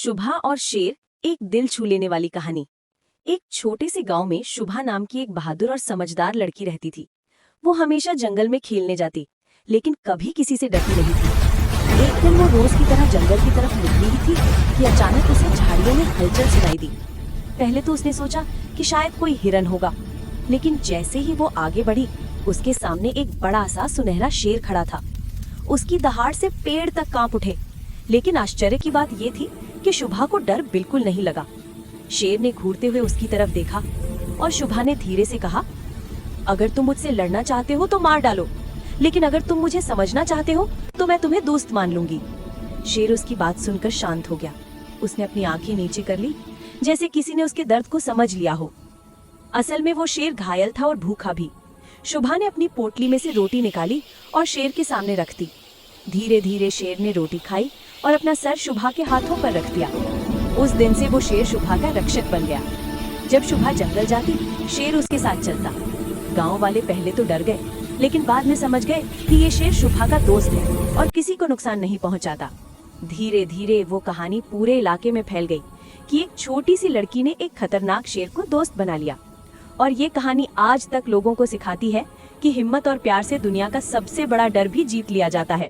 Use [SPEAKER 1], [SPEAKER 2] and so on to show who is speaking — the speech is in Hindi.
[SPEAKER 1] शुभा और शेर, एक दिल छू लेने वाली कहानी। एक छोटे से गांव में शुभा नाम की एक बहादुर और समझदार लड़की रहती थी। वो हमेशा जंगल में खेलने जाती, लेकिन कभी किसी से डरती नहीं थी। एक दिन वो रोज की तरह जंगल की तरफ निकली ही थी कि अचानक उसे झाड़ियों में हलचल सुनाई दी। पहले तो उसने सोचा कि शायद कोई हिरन होगा, लेकिन जैसे ही वो आगे बढ़ी, उसके सामने एक बड़ा सा सुनहरा शेर खड़ा था। उसकी दहाड़ से पेड़ तक कांप उठे। लेकिन आश्चर्य की बात ये थी कि शुभा को डर बिल्कुल नहीं लगा। शेर ने घूरते हुए उसकी तरफ देखा और शुभा ने धीरे से कहा, अगर तुम मुझसे लड़ना चाहते हो तो मार डालो, लेकिन अगर तुम मुझे समझना चाहते हो तो मैं तुम्हें दोस्त मान लूंगी। शेर उसकी बात सुनकर शांत हो गया। उसने अपनी आंखें नीचे कर ली, जैसे किसी ने उसके दर्द को समझ लिया हो। असल में वो शेर घायल था और भूखा भी। शुभा ने अपनी पोटली में से रोटी निकाली और शेर के सामने रख दी। धीरे धीरे शेर ने रोटी खाई और अपना सर शुभा के हाथों पर रख दिया। उस दिन से वो शेर शुभा का रक्षक बन गया। जब शुभा जंगल जाती, शेर उसके साथ चलता। गांव वाले पहले तो डर गए, लेकिन बाद में समझ गए कि ये शेर शुभा का दोस्त है और किसी को नुकसान नहीं पहुंचाता। धीरे धीरे वो कहानी पूरे इलाके में फैल गई कि एक छोटी सी लड़की ने एक खतरनाक शेर को दोस्त बना लिया। और ये कहानी आज तक लोगों को सिखाती है कि हिम्मत और प्यार से दुनिया का सबसे बड़ा डर भी जीत लिया जाता है।